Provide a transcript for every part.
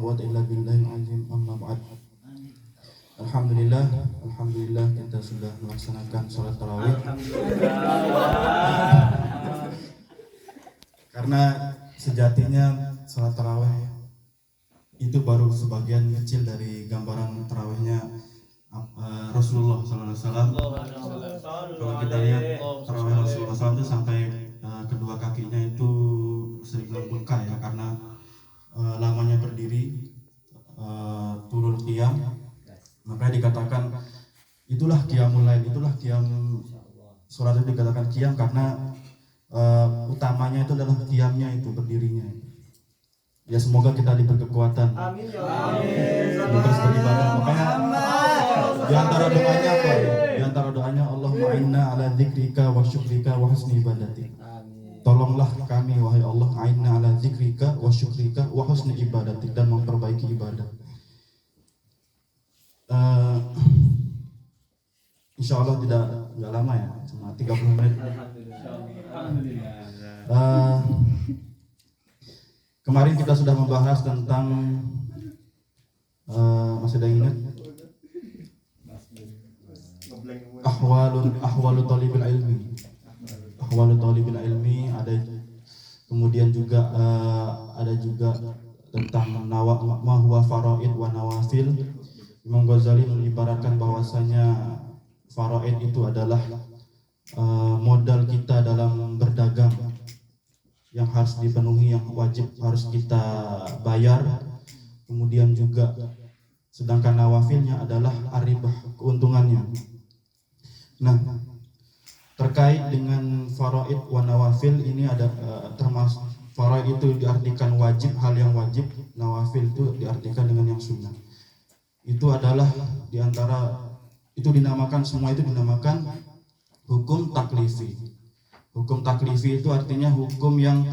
quwwata illa billahil azim. Amma ba'd. Alhamdulillah kita sudah melaksanakan sholat tarawih. Karena sejatinya sholat tarawih itu baru sebagian kecil dari gambaran tarawihnya Rasulullah SAW. Kalau kita lihat tarawih Rasulullah SAW itu sampai kedua kakinya itu sering bengkak ya, karena lamanya berdiri, turun qiyam. Makanya dikatakan itulah qiyamul lail, itulah qiyam sholat itu dikatakan qiyam karena utamanya itu adalah qiyamnya, itu berdirinya. Ya semoga kita diberi kekuatan. Amin ya Allah. Terus beribadah. Makanya di antara doanya apa? Di antara doanya Allahumma inna ala dzikrika wa syukrika wa husni ibadatik. Tolonglah kami wahai Allah, inna ala dzikrika wa syukrika wa husni ibadatik, dan memperbaiki ibadah. Insya Allah tidak lama ya, cuma 30 menit. Kemarin kita sudah membahas tentang masih ada ingat ahwalu talibil ilmi, ada kemudian juga ada juga tentang ma huwa faraid wa nawafil. Imam Ghazali mengibaratkan bahwasanya faraid itu adalah modal kita dalam berdagang yang harus dipenuhi, yang wajib harus kita bayar. Kemudian juga sedangkan nawafilnya adalah aribah, keuntungannya. Nah, terkait dengan faraid wa nawafil ini ada termasuk faraid itu diartikan wajib, hal yang wajib. Nawafil itu diartikan dengan yang sunnah. Itu adalah diantara itu dinamakan, semua itu dinamakan hukum taklifi. Hukum taklifi itu artinya hukum yang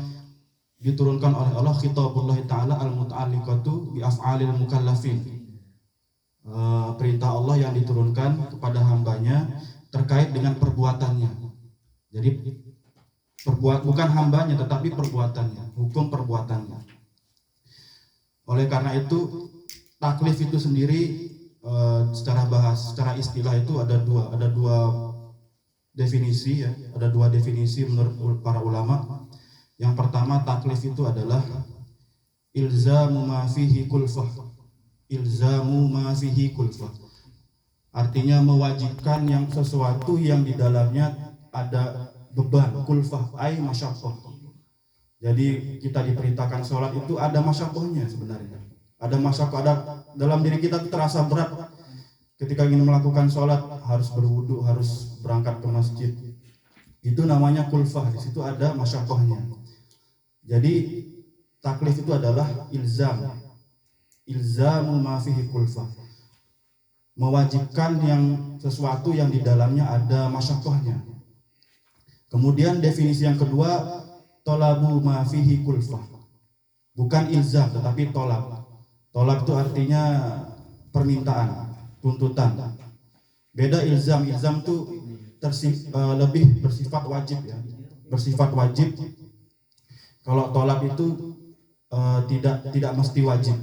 diturunkan oleh Allah, khitabullah ta'ala al-muta'alliqatu bi af'alil mukallafin. Perintah Allah yang diturunkan kepada hambanya terkait dengan perbuatannya. Jadi bukan hambanya tetapi perbuatannya, hukum perbuatannya. Oleh karena itu taklif itu sendiri secara istilah itu ada dua definisi ya, ada dua definisi menurut para ulama. Yang pertama, taklif itu adalah ilzamu ma fihi kulfah. Ilzamu ma fihi kulfah. Artinya mewajibkan yang sesuatu yang di dalamnya ada beban, kulfah ai masyaqqah. Jadi kita diperintahkan sholat itu ada masyaqqahnya sebenarnya. Ada masyaqqah, ada dalam diri kita terasa berat. Ketika ingin melakukan sholat harus berwudu, harus berangkat ke masjid. Itu namanya kulfah. Di situ ada masyaqqahnya. Jadi taklif itu adalah ilzamu ma fihi kulfah. Mewajibkan yang sesuatu yang di dalamnya ada masyaqqahnya. Kemudian definisi yang kedua, tolabu ma fihi kulfah. Bukan ilzam tetapi tolab. Tolab itu artinya permintaan, tuntutan. Beda ilzam itu lebih bersifat wajib ya, bersifat wajib. Kalau tolab itu tidak mesti wajib.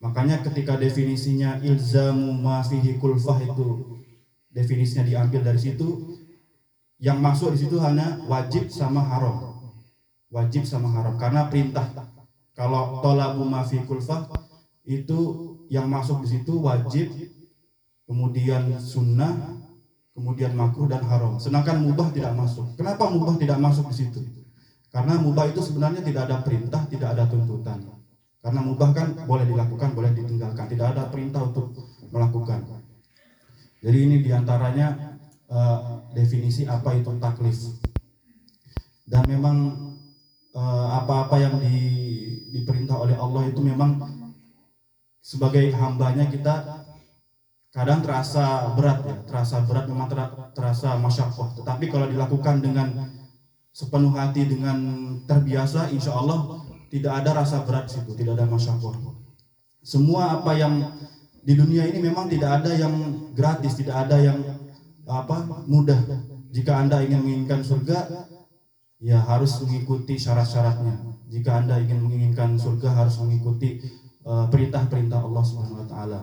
Makanya ketika definisinya ilzamu ma fihi kulfah itu definisinya diambil dari situ, yang masuk di situ hanya wajib sama haram. Wajib sama haram karena perintah. Kalau tolabu ma fihi kulfah itu yang masuk di situ wajib, kemudian sunnah, kemudian makruh dan haram. Sedangkan mubah tidak masuk. Kenapa mubah tidak masuk di situ? Karena mubah itu sebenarnya tidak ada perintah, tidak ada tuntutan. Karena mubah kan boleh dilakukan, boleh ditinggalkan, tidak ada perintah untuk melakukan. Jadi ini diantaranya definisi apa itu taklif. Dan memang apa-apa yang diperintah oleh Allah itu memang sebagai hambanya kita kadang terasa berat ya, memang terasa masyaqqah. Tetapi kalau dilakukan dengan sepenuh hati, dengan terbiasa, insya Allah tidak ada rasa berat di situ, tidak ada masyaqqah. Semua apa yang di dunia ini memang tidak ada yang gratis, tidak ada yang mudah. Jika Anda menginginkan surga, ya harus mengikuti syarat-syaratnya. Jika Anda ingin menginginkan surga, harus mengikuti perintah-perintah Allah Subhanahu wa taala.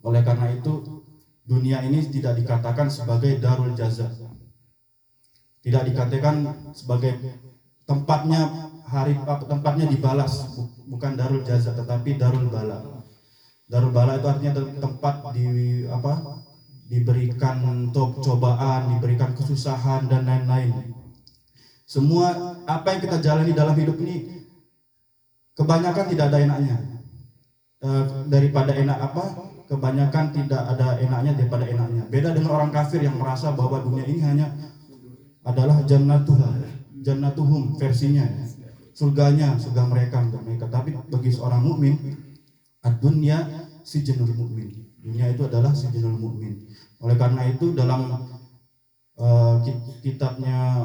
Oleh karena itu dunia ini tidak dikatakan sebagai darul jaza. Tidak dikatakan sebagai tempatnya dibalas, bukan darul jaza tetapi darul bala. Darul bala itu artinya tempat diberikan cobaan, diberikan kesusahan dan lain-lain. Semua apa yang kita jalani dalam hidup ini kebanyakan tidak ada enaknya. Daripada enak kebanyakan tidak ada enaknya daripada enaknya. Beda dengan orang kafir yang merasa bahwa dunia ini hanya adalah jannatuhum versinya, surga mereka untuk mereka. Tapi bagi seorang mukmin, ad-dunya sijnul mukmin. Dunia itu adalah sijnul mukmin. Oleh karena itu dalam kitabnya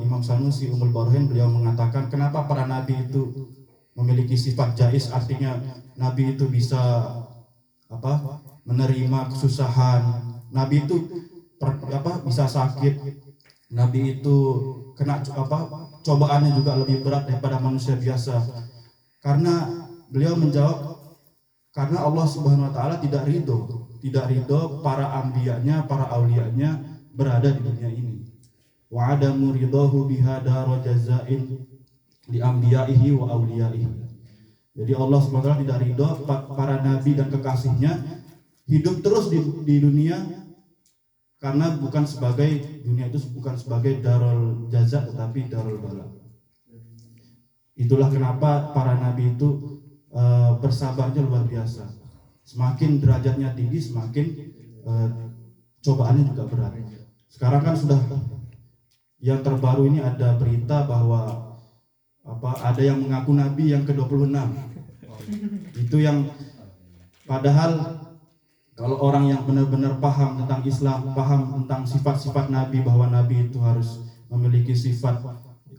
Imam Sanusi Ummul Barahin, beliau mengatakan kenapa para nabi itu memiliki sifat jaiz, artinya nabi itu bisa menerima kesusahan, nabi itu bisa sakit, nabi itu kena cobaannya juga lebih berat daripada manusia biasa. Karena beliau menjawab, karena Allah Subhanahu wa taala tidak ridho para anbiya'nya, para aulia'nya berada di dunia ini. Wa adamu ridahu bihada rajazain li anbiya'ihi wa auliya'ihi. Jadi Allah SWT tidak ridho para nabi dan kekasihnya hidup terus di dunia, karena dunia itu bukan sebagai darul jaza tetapi darul bala. Itulah kenapa para nabi itu bersabarnya luar biasa. Semakin derajatnya tinggi, semakin cobaannya juga berat. Sekarang kan sudah yang terbaru ini ada berita bahwa ada yang mengaku nabi yang ke-26. Itu yang padahal kalau orang yang benar-benar paham tentang Islam, paham tentang sifat-sifat nabi, bahwa nabi itu harus memiliki sifat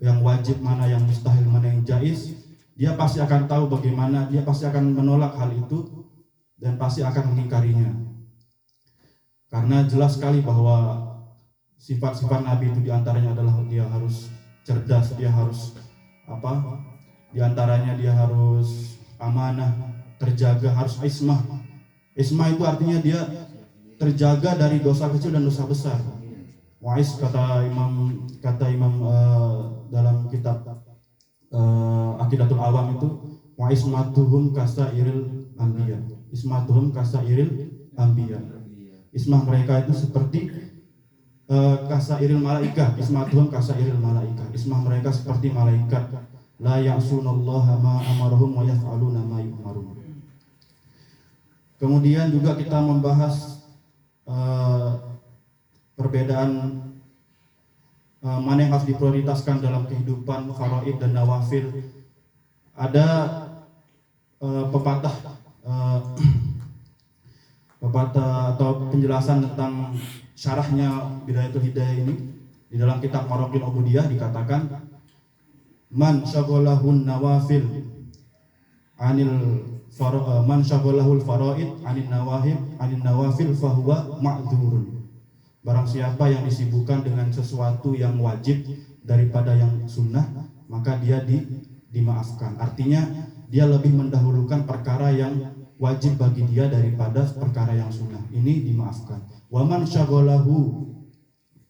yang wajib, mana yang mustahil, mana yang jaiz, dia pasti akan tahu bagaimana, dia pasti akan menolak hal itu dan pasti akan mengingkarinya. Karena jelas sekali bahwa sifat-sifat nabi itu diantaranya adalah dia harus cerdas, dia harus diantaranya dia harus amanah, terjaga, harus ismah. Ismah itu artinya dia terjaga dari dosa kecil dan dosa besar. Wa'is kata imam dalam kitab Aqidatul Awam itu, wa ismatuhum kasairil anbiya. Ismatuhum kasairil anbiya. Ismah mereka itu seperti kasairil malaika. Ismatuhum kasairil malaika. Ismah mereka seperti malaikat. La ya'sunallaha ma amarahum wa yaf'aluna ma yu'marun. Kemudian juga kita membahas perbedaan mana yang harus diprioritaskan dalam kehidupan faraid dan nawafil. Ada pepatah atau penjelasan tentang syarahnya Bidayatul Hidayah ini. Di dalam kitab Maraqil Ubudiyah dikatakan, man syaghalahun nawafil man syaghalahul faraid anin nawafil fahuwa ma'dzurun. Barang siapa yang disibukkan dengan sesuatu yang wajib daripada yang sunnah, maka dia dimaafkan. Artinya dia lebih mendahulukan perkara yang wajib bagi dia daripada perkara yang sunnah. Ini dimaafkan. Wa man syaghalahu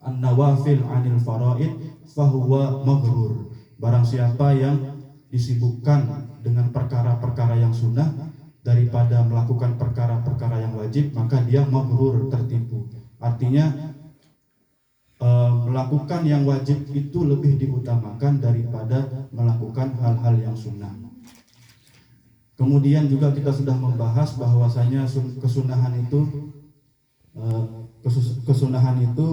an-nawafil anil faraid fahuwa maghrur. Barang siapa yang disibukkan dengan perkara-perkara yang sunnah daripada melakukan perkara-perkara yang wajib, maka dia maghrur, tertipu. Artinya melakukan yang wajib itu lebih diutamakan daripada melakukan hal-hal yang sunnah. Kemudian juga kita sudah membahas bahwasanya kesunahan itu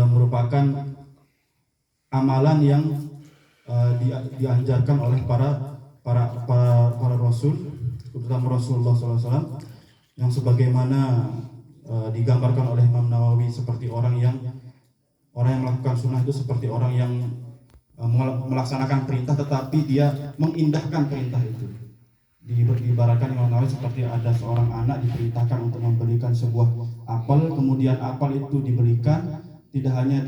merupakan amalan yang diajarkan oleh para rasul, terutama Rasulullah SAW, yang sebagaimana digambarkan oleh Imam Nawawi seperti orang yang melakukan sunnah itu seperti orang yang melaksanakan perintah tetapi dia mengindahkan perintah itu. Diibaratkan Imam Nawawi seperti ada seorang anak diperintahkan untuk memberikan sebuah apel, kemudian apel itu dibelikan, tidak hanya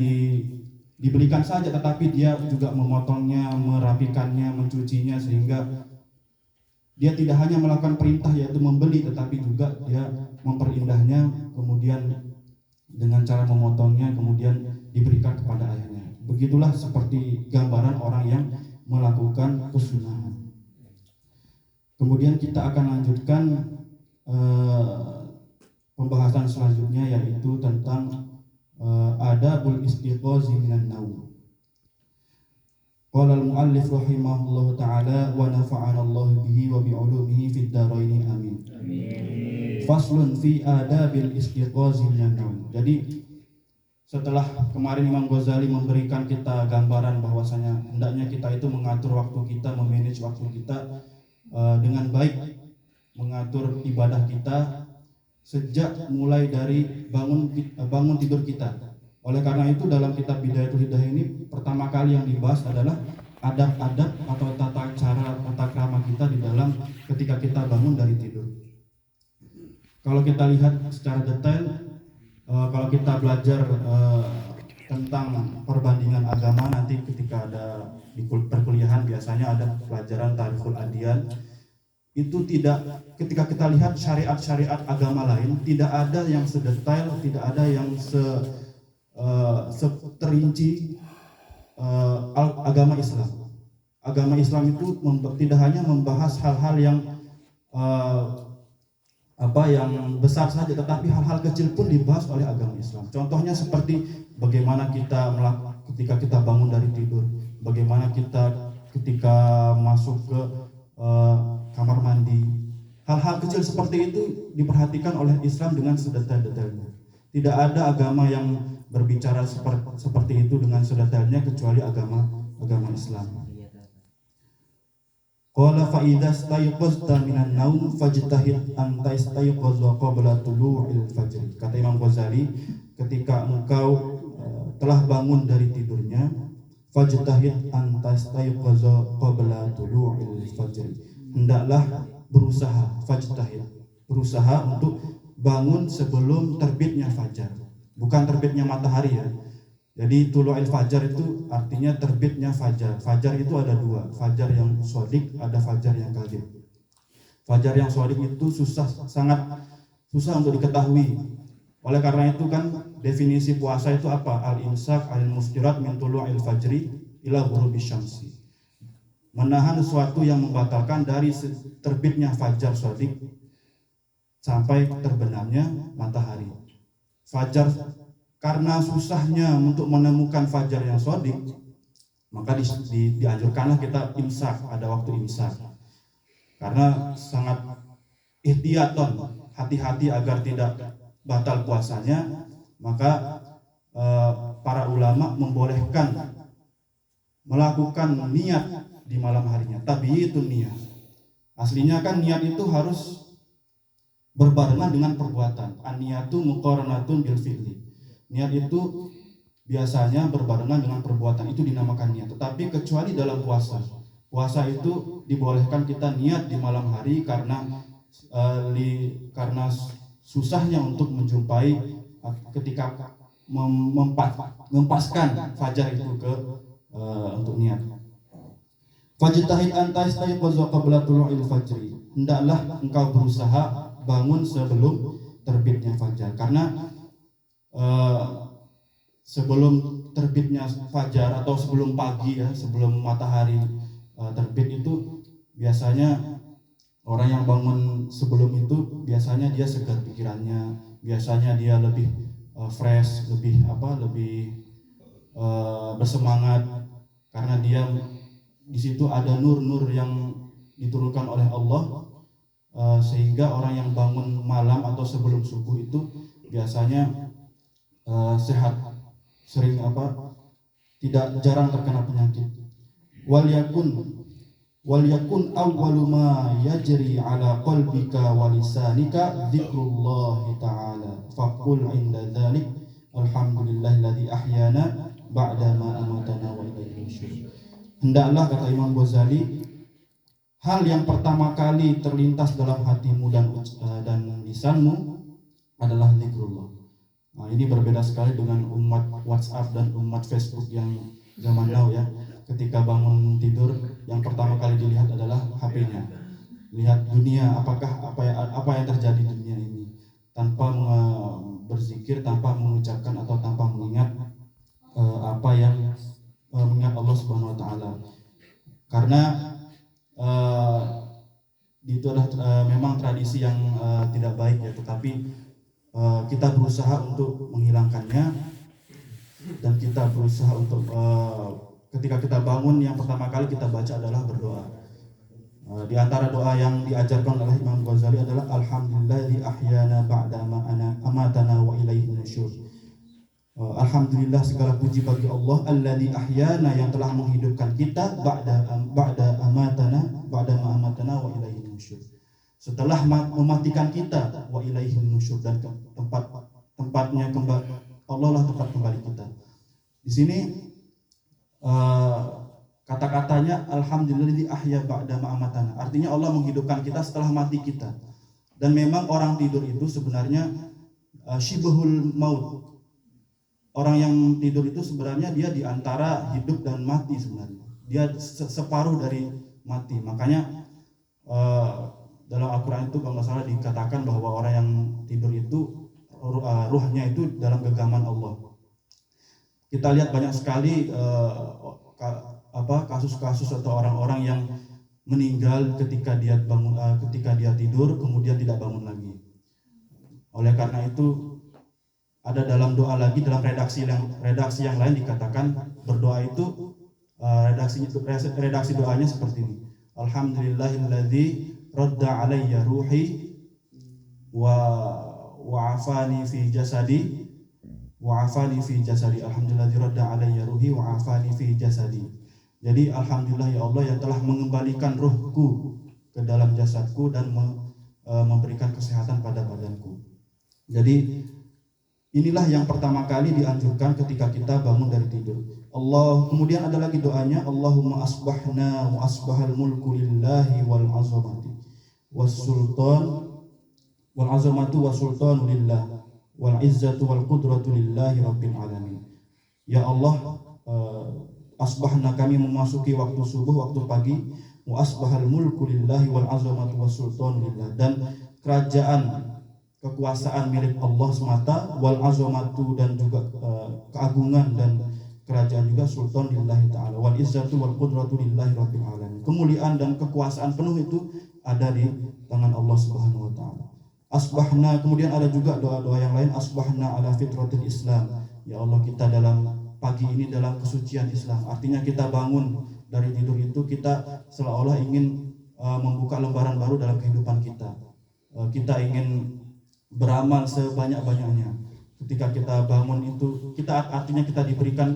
dibelikan saja tetapi dia juga memotongnya, merapikannya, mencucinya sehingga dia tidak hanya melakukan perintah yaitu membeli, tetapi juga dia memperindahnya, kemudian dengan cara memotongnya, kemudian diberikan kepada ayahnya. Begitulah seperti gambaran orang yang melakukan kesunahan. Kemudian kita akan lanjutkan pembahasan selanjutnya, yaitu tentang adabul istiqazi minan naum. Qala al-muallif rahimahullahu ta'ala wa nafa'ana Allah bihi wa bi'ulumihi fid dharain amin. Faslun fi adabil istiqazi minan naum. Jadi setelah kemarin Imam Ghazali memberikan kita gambaran bahwasanya hendaknya kita itu mengatur waktu kita, memanage waktu kita dengan baik, mengatur ibadah kita sejak mulai dari bangun tidur kita. Oleh karena itu dalam kitab Bidayatul Hidayah ini pertama kali yang dibahas adalah adab-adab atau tata krama kita di dalam ketika kita bangun dari tidur. Kalau kita lihat secara detail, kalau kita belajar tentang perbandingan agama, nanti ketika ada di perkuliahan biasanya ada pelajaran Tariful Adiyan. Itu tidak, ketika kita lihat syariat-syariat agama lain, tidak ada yang sedetail, tidak ada yang seterinci agama Islam. Agama Islam itu tidak hanya membahas hal-hal yang yang besar saja, tetapi hal-hal kecil pun dibahas oleh agama Islam. Contohnya seperti bagaimana kita ketika kita bangun dari tidur, bagaimana kita ketika masuk ke kamar mandi. Hal-hal kecil seperti itu diperhatikan oleh Islam dengan sedetail-detailnya. Tidak ada agama yang berbicara seperti itu dengan sedetailnya kecuali agama Islam. Qala fa idza stayqazta minan naum fajtahid an tastayqaza qabla tulu'il fajr. Kata Imam Ghazali, ketika engkau telah bangun dari tidurnya, fajtahid an tastayqaza qabla tulu'il fajr. Hendaklah berusaha untuk bangun sebelum terbitnya fajar, bukan terbitnya matahari ya. Jadi tulu'il fajar itu artinya terbitnya fajar. Fajar itu ada dua, fajar yang shadiq, ada fajar yang kadzib. Fajar yang shadiq itu sangat susah untuk diketahui. Oleh karena itu kan definisi puasa itu apa? Al-imsak al-mustirat min tulu'il fajri ila ghurubisy syamsi. Menahan sesuatu yang membatalkan dari terbitnya fajar shadiq sampai terbenamnya matahari. Fajar, karena susahnya untuk menemukan fajar yang shadiq, maka dianjurkanlah kita imsak, ada waktu imsak. Karena sangat ihtiyaton, hati-hati agar tidak batal puasanya, maka para ulama membolehkan melakukan niat di malam harinya. Tabiyyitun niat. Aslinya kan niat itu harus berbarengan dengan perbuatan. An-niyatu muqaranatun bil fi'li. Niat itu biasanya berbarengan dengan perbuatan, itu dinamakan niat. Tetapi kecuali dalam puasa. Puasa itu dibolehkan kita niat di malam hari karena susahnya untuk menjumpai ketika mempaskan fajar itu untuk niat. Fajtahid an tastayqiza qabla tulu'il fajri. Hendaklah engkau berusaha bangun sebelum terbitnya fajar, karena sebelum terbitnya fajar atau sebelum pagi ya, sebelum matahari terbit itu biasanya orang yang bangun sebelum itu biasanya dia segar pikirannya, biasanya dia lebih fresh, lebih bersemangat, karena dia di situ ada nur-nur yang diturunkan oleh Allah, sehingga orang yang bangun malam atau sebelum subuh itu biasanya sehat, sering tidak jarang terkena penyakit. Wal yakun awwalu ma yajri ala qalbika wa lisanika dzikrullah ta'ala faqul inda dzalik alhamdulillahilladzi ahyana ba'da ma amatana wa ilaihi nusyur. Hendaklah, kata Imam Ghazali, hal yang pertama kali terlintas dalam hatimu dan lisanmu adalah zikrullah. Nah, ini berbeda sekali dengan umat WhatsApp dan umat Facebook yang zaman now ya. Ketika bangun tidur, yang pertama kali dilihat adalah HP-nya. lihat dunia, apakah apa yang terjadi di dunia ini, tanpa berzikir, tanpa mengucapkan atau tanpa mengingat apa yang mengingat Allah Subhanahu wa taala. Karena itu adalah memang tradisi yang tidak baik ya, tetapi kita berusaha untuk menghilangkannya, dan kita berusaha untuk ketika kita bangun yang pertama kali kita baca adalah berdoa. Di antara doa yang diajarkan oleh Imam Ghazali adalah alhamdulillahi ahyana ba'da ma amatana wa ilaihi nusyur. Alhamdulillah, segala puji bagi Allah alladzi ahyana, yang telah menghidupkan kita ba'da ma amatana wa ilaihi nusyur. Setelah mematikan kita, wa ilaihi nusyur, dan tempatnya kembali Allah lah tempat kembali kita. Di sini kata-katanya alhamdulillah ahya ba'da ma'amatana, artinya Allah menghidupkan kita setelah mati kita. Dan memang orang tidur itu sebenarnya syibhul maut. Orang yang tidur itu sebenarnya dia di antara hidup dan mati sebenarnya. Dia separuh dari mati. Makanya dalam Al-Qur'an itu kalau nggak salah dikatakan bahwa orang yang tidur itu ruhnya itu dalam genggaman Allah. Kita lihat banyak sekali kasus-kasus atau orang-orang yang meninggal ketika dia tidur kemudian tidak bangun lagi. Oleh karena itu ada dalam doa lagi, dalam redaksi yang lain dikatakan berdoa itu redaksi doanya seperti ini. Alhamdulillahilladzi radda alayya ruhi wa afani fi jasadi alhamdulillah radda alayya ruhi wa afani fi jasadi. Jadi alhamdulillah ya Allah yang telah mengembalikan ruhku ke dalam jasadku dan memberikan kesehatan pada badanku. Jadi inilah yang pertama kali dianjurkan ketika kita bangun dari tidur. Kemudian ada lagi doanya, Allahumma asbahna wa asbahal mulku lillahi wal azamati was sultanu lillah wal izzatu wal qudratu lillahi rabbil alamin. Ya Allah, asbahna, kami memasuki waktu subuh, waktu pagi, wa asbahal mulku lillahi wal azamatu was sultanu lillah, dan kerajaan kekuasaan milik Allah semata, wal azamatu, dan juga keagungan dan kerajaan juga sultan lillahi ta'ala, wal izzatu wal qudratu lillahi rabbil alamin. Kemuliaan dan kekuasaan penuh itu ada di tangan Allah Subhanahu wa taala. Asbahna, kemudian ada juga doa-doa yang lain, asbahna ala fitratil Islam. Ya Allah, kita dalam pagi ini dalam kesucian Islam. Artinya kita bangun dari tidur itu kita seolah-olah ingin membuka lembaran baru dalam kehidupan kita. Kita ingin beramal sebanyak-banyaknya. Ketika kita bangun itu, artinya kita diberikan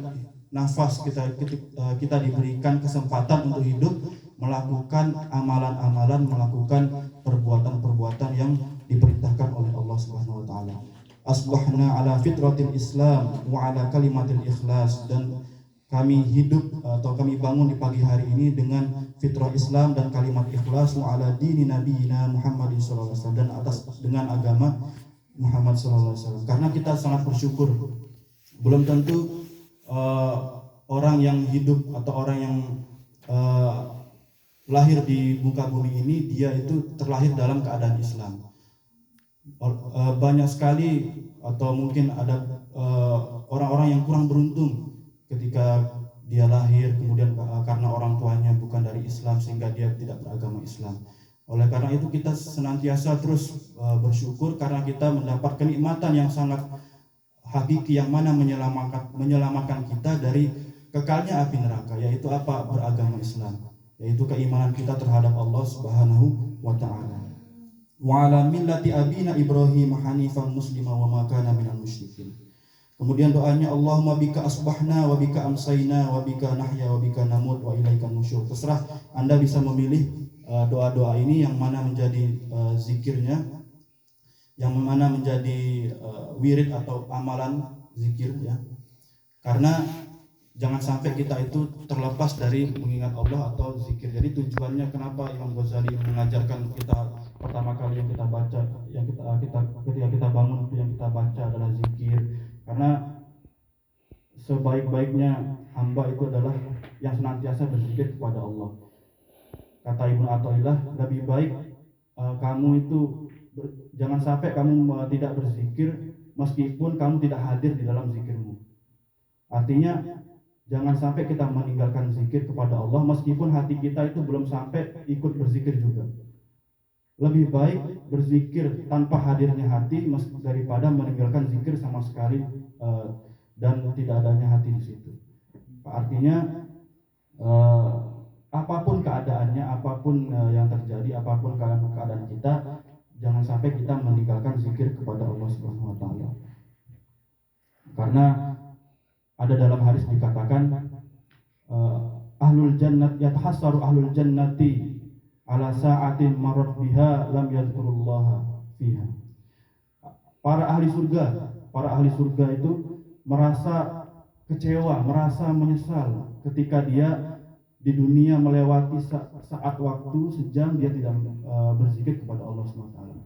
nafas, kita diberikan kesempatan untuk hidup, melakukan amalan-amalan, melakukan perbuatan-perbuatan yang diperintahkan oleh Allah Subhanahu wa taala. Asbahna ala fitratil Islam wa ala kalimatil ikhlas, dan kami hidup atau kami bangun di pagi hari ini dengan fitrah Islam dan kalimat ikhlas, wa ala dini nabiyina Muhammad sallallahu alaihi wasallam, dan atas dengan agama Muhammad sallallahu alaihi wasallam. Karena kita sangat bersyukur, belum tentu orang yang hidup atau orang yang lahir di muka bumi ini dia itu terlahir dalam keadaan Islam. Banyak sekali atau mungkin ada orang-orang yang kurang beruntung ketika dia lahir kemudian karena orang tuanya bukan dari Islam sehingga dia tidak beragama Islam. Oleh karena itu kita senantiasa terus bersyukur karena kita mendapat kenikmatan yang sangat hakiki yang mana menyelamatkan kita dari kekalnya api neraka, yaitu apa? Beragama Islam, yaitu keimanan kita terhadap Allah Subhanahu wa taala. Wa ala millati abina Ibrahim hanifan muslima wa ma kana minal musyrikin. Kemudian doanya Allahumma bika asbahna wa bika amsayna wa bika nahya wa bika namut wa ilaikan nusyur. Terserah Anda bisa memilih doa-doa ini yang mana menjadi zikirnya, yang mana menjadi wirid atau amalan zikir ya. Karena jangan sampai kita itu terlepas dari mengingat Allah atau zikir. Jadi tujuannya kenapa Imam Ghazali mengajarkan kita pertama kali yang kita baca, ketika kita bangun itu yang kita baca adalah zikir. Karena sebaik-baiknya hamba itu adalah yang senantiasa berzikir kepada Allah. Kata Ibnu Athaillah, lebih baik kamu itu jangan sampai kamu tidak berzikir meskipun kamu tidak hadir di dalam zikirmu. Artinya jangan sampai kita meninggalkan zikir kepada Allah meskipun hati kita itu belum sampai ikut berzikir juga. Lebih baik berzikir tanpa hadirnya hati daripada meninggalkan zikir sama sekali dan tidak adanya hati di situ. Artinya apapun keadaannya, apapun yang terjadi, apapun keadaan kita, jangan sampai kita meninggalkan zikir kepada Allah Subhanahu wa taala. Karena ada dalam hadis dikatakan ahlul jannat yatahassaru ahlul jannati ala sa'atin marrat biha lam yadhkurullaha fiha. Para ahli surga itu merasa kecewa, merasa menyesal ketika dia di dunia melewati saat waktu sejam dia tidak berzikir kepada Allah Subhanahu wa taala.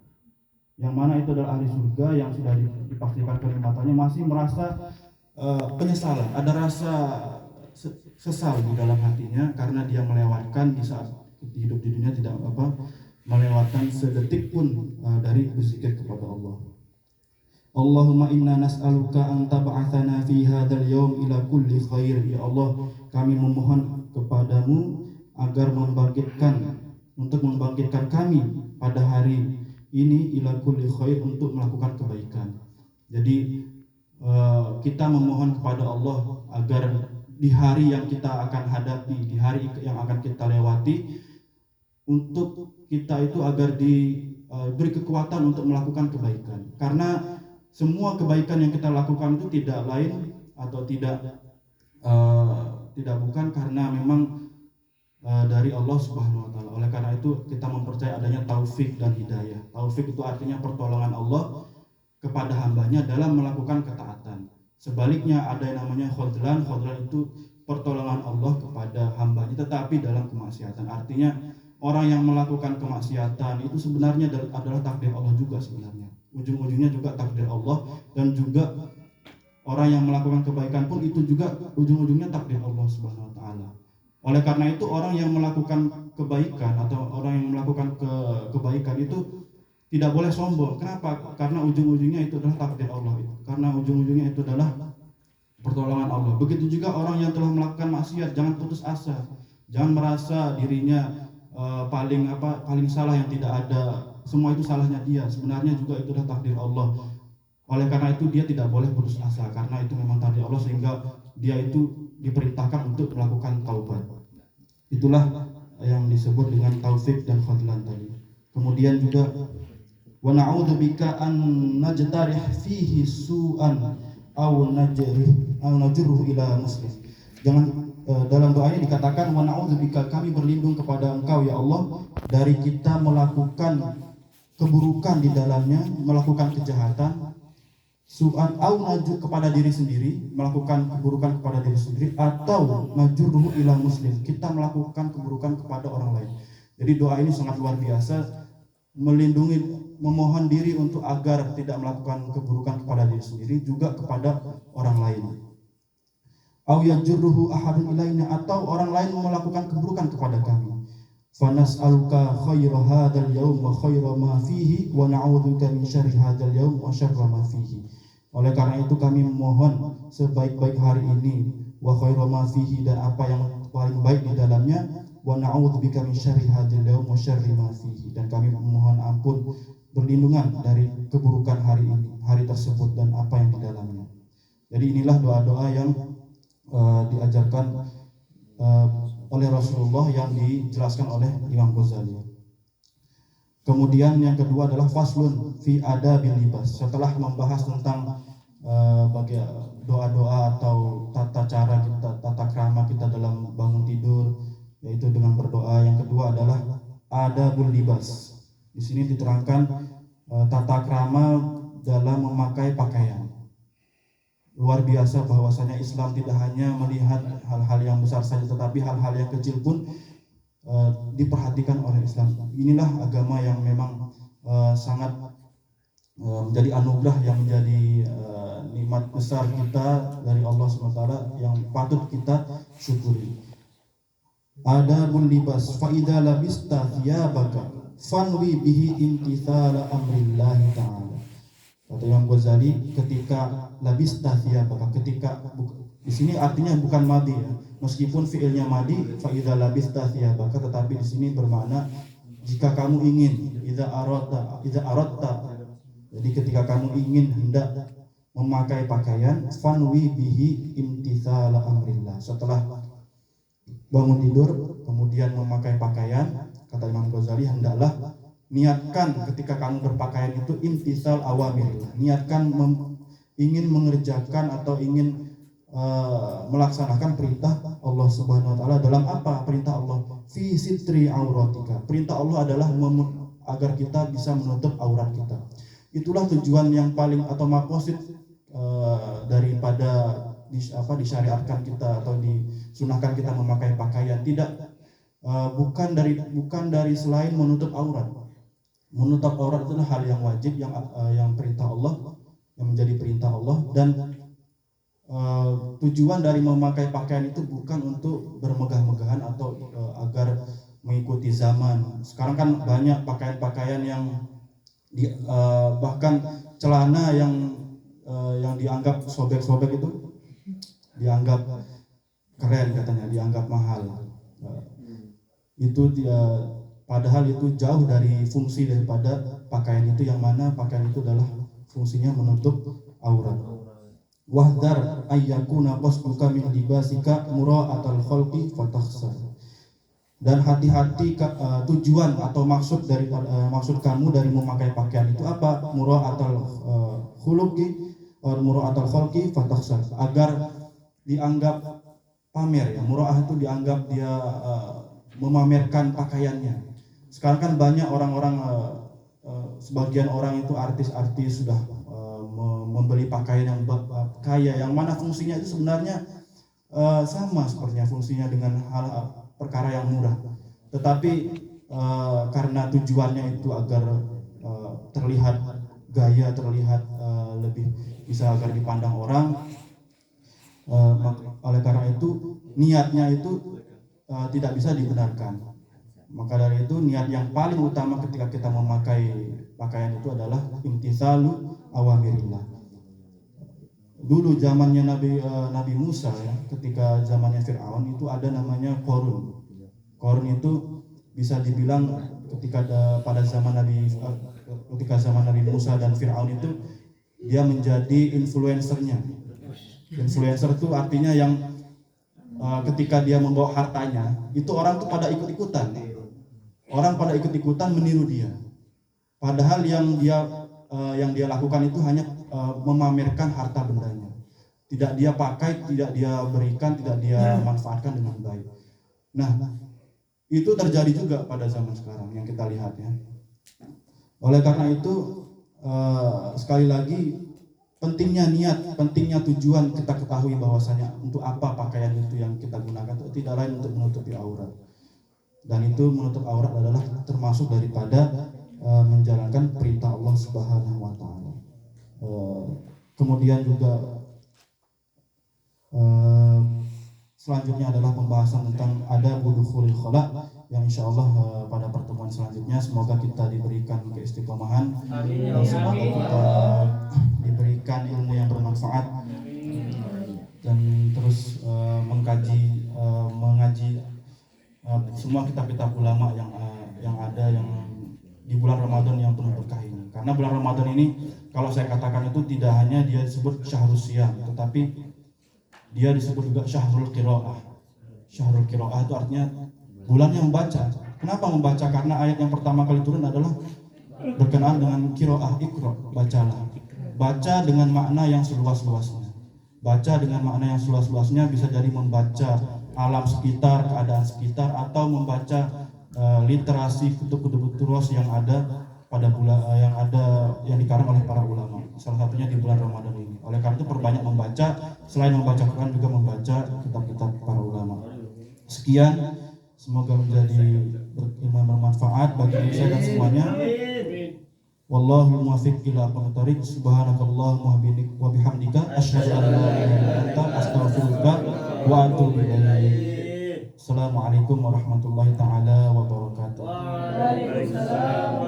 Yang mana itu adalah ahli surga yang sudah dipastikan kenikmatannya masih merasa penyesalan, ada rasa sesal di dalam hatinya karena dia melewatkan di saat hidup di dunia tidak melewatkan sedetik pun dari berzikir kepada Allah. Allahumma inna nas'aluka an tab'atsana fi hadzal yaum ila kulli khair. Ya Allah, kami memohon kepadamu agar membangkitkan kami pada hari ini ila kulli khair, untuk melakukan kebaikan. Jadi kita memohon kepada Allah agar di hari yang kita akan hadapi, di hari yang akan kita lewati, untuk kita itu agar diberi kekuatan untuk melakukan kebaikan. Karena semua kebaikan yang kita lakukan itu tidak lain atau tidak bukan karena memang dari Allah Subhanahu wa taala. Oleh karena itu kita mempercayai adanya taufik dan hidayah. Taufik itu artinya pertolongan Allah kepada hambanya dalam melakukan ketaatan. Sebaliknya ada yang namanya khudlan itu pertolongan Allah kepada hambanya tetapi dalam kemaksiatan. Artinya orang yang melakukan kemaksiatan itu sebenarnya adalah takdir Allah juga sebenarnya. Ujung-ujungnya juga takdir Allah, dan juga orang yang melakukan kebaikan pun itu juga ujung-ujungnya takdir Allah Subhanahu wa taala. Oleh karena itu orang yang melakukan kebaikan atau orang yang melakukan kebaikan itu tidak boleh sombong. Kenapa? Karena ujung-ujungnya itu adalah takdir Allah itu. Karena ujung-ujungnya itu adalah pertolongan Allah. Begitu juga orang yang telah melakukan maksiat, jangan putus asa. Jangan merasa dirinya paling salah, yang tidak ada. Semua itu salahnya dia. Sebenarnya juga itu adalah takdir Allah. Oleh karena itu dia tidak boleh putus asa, karena itu memang takdir Allah, sehingga dia itu diperintahkan untuk melakukan taubat. Itulah yang disebut dengan taufik dan fadlan tadi. Kemudian juga wa na'udzubika an najtarih fihi su'an aw najruhu ila muslim. Jangan dalam doa ini dikatakan wa na'udzubika, kami berlindung kepada Engkau ya Allah dari kita melakukan keburukan di dalamnya, melakukan kejahatan, su'an au najur kepada diri sendiri, melakukan keburukan kepada diri sendiri, atau najruhu ila muslim, kita melakukan keburukan kepada orang lain. Jadi doa ini sangat luar biasa, melindungi, memohon diri untuk agar tidak melakukan keburukan kepada diri sendiri, juga kepada orang lain. Au yajruhu ahadun ilaina, atau orang lain melakukan keburukan kepada kami. Fa nas'aluka khaira hadzal yaum wa khaira ma fihi wa na'udzubika min syarri hadzal yaum wa syarra ma fihi. Oleh karena itu kami memohon sebaik-baik hari ini, wa khaira ma fihi, dan apa yang paling baik di dalamnya, wa na'udzubika min syarri hadzal yaum wa syarri ma fihi, dan kami memohon ampun, berlindungan dari keburukan hari ini, hari tersebut, dan apa yang di dalamnya. Jadi inilah doa-doa yang diajarkan oleh Rasulullah, yang dijelaskan oleh Imam Ghazali. Kemudian yang kedua adalah faslun fi adabil libas. Setelah membahas tentang doa-doa atau tata cara kita, tata krama kita dalam bangun tidur, yaitu dengan berdoa. Yang kedua adalah adabul libas. Di sini diterangkan tata krama dalam memakai pakaian. Luar biasa bahwasanya Islam tidak hanya melihat hal-hal yang besar saja, tetapi hal-hal yang kecil pun diperhatikan oleh Islam. Inilah agama yang memang sangat menjadi anugerah, yang menjadi nikmat besar kita dari Allah SWT yang patut kita syukuri. Adabul libas fa idza labista thiyabaka fanwi bihi imtithala amrillahi ta'ala. Kata Imam Ghazali, ketika labista thiyabaka, ketika di sini artinya bukan madi ya. Meskipun fiilnya madi fa idza labista thiyabaka, tetapi di sini bermakna jika kamu ingin, idza aratta. Jadi ketika kamu ingin hendak memakai pakaian, fanwi bihi imtithala amrillah. Setelah bangun tidur kemudian memakai pakaian, kata Imam Ghazali, hendaklah niatkan ketika kamu berpakaian itu imtithal awamirillah, niatkan ingin mengerjakan atau ingin melaksanakan perintah Allah Subhanahu wa taala. Dalam apa perintah Allah? Fi sitri auratika. Perintah Allah adalah agar kita bisa menutup aurat kita. Itulah tujuan yang paling atau maqasid daripada disyariatkan kita atau disunahkan kita memakai pakaian. Bukan dari selain menutup aurat. Menutup aurat adalah hal yang wajib, yang perintah Allah, yang menjadi perintah Allah. Dan tujuan dari memakai pakaian itu bukan untuk bermegah-megahan atau agar mengikuti zaman. Sekarang kan banyak pakaian-pakaian yang bahkan celana yang dianggap sobek-sobek itu dianggap keren, katanya dianggap mahal. Itu padahal itu jauh dari fungsi daripada pakaian itu, yang mana pakaian itu adalah fungsinya menutup aurat. Wahdar ayyakuna qasduka min libasika mura'atal khalqi fatakhsar. Dan hati-hati tujuan atau maksud kamu dari memakai pakaian itu apa? Mura'atal mura'atal khalqi fatakhsar, agar dianggap pamer ya. Mura'ah itu dianggap dia memamerkan pakaiannya. Sekarang kan banyak orang-orang, sebagian orang itu artis-artis sudah membeli pakaian yang kaya, yang mana fungsinya itu sebenarnya sama sepertinya fungsinya dengan hal perkara yang murah. Tetapi karena tujuannya itu agar terlihat gaya, terlihat lebih bisa agar dipandang orang, oleh karena itu niatnya itu tidak bisa dibenarkan. Maka dari itu niat yang paling utama ketika kita memakai pakaian itu adalah imtithalu awamirillah. Dulu zamannya Nabi Musa ya, ketika zamannya Fir'aun itu ada namanya Qarun. Qarun itu bisa dibilang pada zaman Nabi Musa dan Fir'aun itu dia menjadi influencernya. Influencer itu artinya yang ketika dia membawa hartanya, itu orang tuh pada ikut-ikutan. Orang pada ikut-ikutan meniru dia. Padahal yang dia lakukan itu hanya memamerkan harta bendanya. Tidak dia pakai, tidak dia berikan, tidak dia manfaatkan dengan baik. Nah, itu terjadi juga pada zaman sekarang yang kita lihat ya. Oleh karena itu sekali lagi pentingnya niat, pentingnya tujuan kita ketahui bahwasanya untuk apa pakaian itu yang kita gunakan, itu tidak lain untuk menutupi aurat. Dan itu menutup aurat adalah termasuk daripada menjalankan perintah Allah Subhanahu wa taala. Kemudian juga selanjutnya adalah pembahasan tentang adabul dukhulil khala, yang insyaallah pada pertemuan selanjutnya semoga kita diberikan keistiqomahan, semoga kita diberikan ilmu yang bermanfaat dan terus mengaji semua kitab-kitab ulama yang ada yang di bulan Ramadan yang penuh berkah ini. Karena bulan Ramadan ini kalau saya katakan itu tidak hanya dia disebut syahrus siyam, tetapi dia disebut juga syahrul qiraah. Syahrul qiraah itu artinya bulannya membaca. Kenapa membaca? Karena ayat yang pertama kali turun adalah berkenaan dengan qiraah, iqra, bacalah. Baca dengan makna yang seluas-luasnya. Baca dengan makna yang seluas-luasnya bisa jadi membaca alam sekitar, keadaan sekitar, atau membaca literasi kutub-kutub yang ada pada bulan yang dikarang oleh para ulama. Salah satunya di bulan Ramadan ini. Oleh karena itu perbanyak membaca, selain membaca Quran juga membaca kitab-kitab para ulama. Sekian, semoga menjadi bermanfaat bagi saya dan semuanya. Wallahu muwaffiq ila aqwamit thoriq. Subhanakallahumma wa bihamdika asyhadu an la ilaha illa anta astaghfiruka wa atubu ilaik. Assalamualaikum warahmatullahi taala wabarakatuh. Waalaikumsalam